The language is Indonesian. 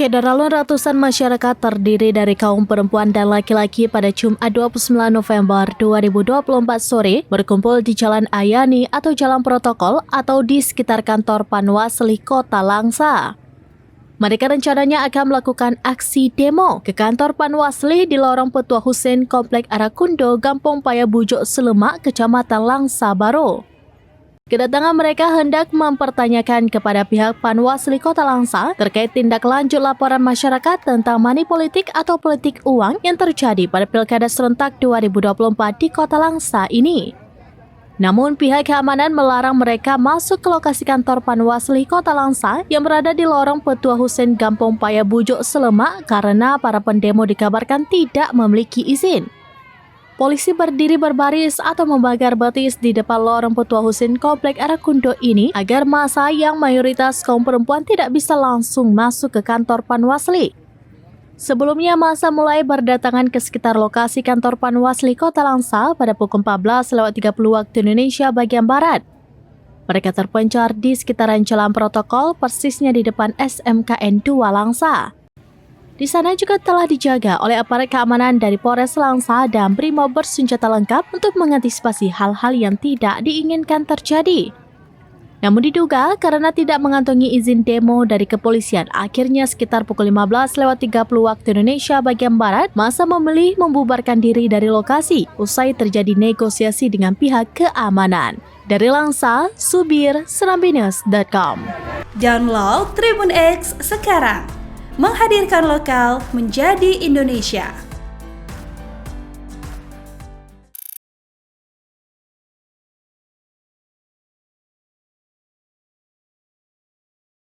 Syederalun ratusan masyarakat terdiri dari kaum perempuan dan laki-laki pada Jumat 29 November 2024 sore berkumpul di Jalan Ayani atau Jalan Protokol atau di sekitar kantor Panwasli Kota Langsa. Mereka rencananya akan melakukan aksi demo ke kantor Panwasli di lorong Petua Husein Komplek Arakundo, Gampong Paya Bujok Selemak, Kecamatan Langsa Baru. Kedatangan mereka hendak mempertanyakan kepada pihak Panwasli Kota Langsa terkait tindak lanjut laporan masyarakat tentang money politik atau politik uang yang terjadi pada Pilkada Serentak 2024 di Kota Langsa ini. Namun pihak keamanan melarang mereka masuk ke lokasi kantor Panwasli Kota Langsa yang berada di lorong Petua Husein Gampong Paya Bujok Selemak karena para pendemo dikabarkan tidak memiliki izin. Polisi berdiri berbaris atau membakar batis di depan lorong Petua Husein Komplek Arakundo ini agar massa yang mayoritas kaum perempuan tidak bisa langsung masuk ke kantor Panwasli. Sebelumnya massa mulai berdatangan ke sekitar lokasi kantor Panwasli Kota Langsa pada pukul 14.30 waktu Indonesia bagian Barat. Mereka terpencar di sekitaran Jalan Protokol, persisnya di depan SMKN 2 Langsa. Di sana juga telah dijaga oleh aparat keamanan dari Polres Langsa dan Brimob bersenjata lengkap untuk mengantisipasi hal-hal yang tidak diinginkan terjadi. Namun diduga karena tidak mengantongi izin demo dari kepolisian, akhirnya sekitar pukul 15.30 waktu Indonesia bagian Barat, massa memilih membubarkan diri dari lokasi usai terjadi negosiasi dengan pihak keamanan. Dari Langsa, Subir, Serambinews.com. Download Tribun X sekarang. Menghadirkan lokal menjadi Indonesia.